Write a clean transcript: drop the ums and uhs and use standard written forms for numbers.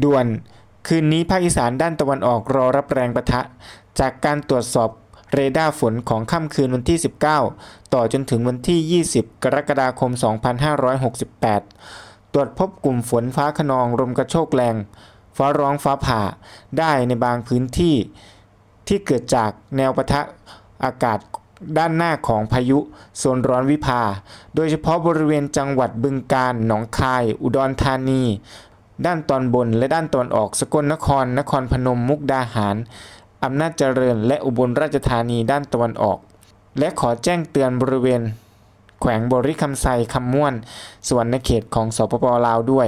ด่วนคืนนี้ภาคอีสานด้านตะวันออกรอรับแรงปะทะจากการตรวจสอบเรดาร์ฝนของค่ำคืนวันที่19ต่อจนถึงวันที่20กรกฎาคม2568ตรวจพบกลุ่มฝนฟ้าคะนองลมกระโชกแรงฟ้าร้องฟ้าผ่าได้ในบางพื้นที่ที่เกิดจากแนวปะทะอากาศด้านหน้าของพายุโซนร้อนวิภาโดยเฉพาะบริเวณจังหวัดบึงกาฬหนองคายอุดรธานีด้านตอนบนและด้านตอนออกสกลนครนครพนมมุกดาหารอำนาจเจริญและอุบลราชธานีด้านตะวันออกและขอแจ้งเตือนบริเวณแขวงบริคำไซคำม่วนส่วนในเขตของสปป.ลาวด้วย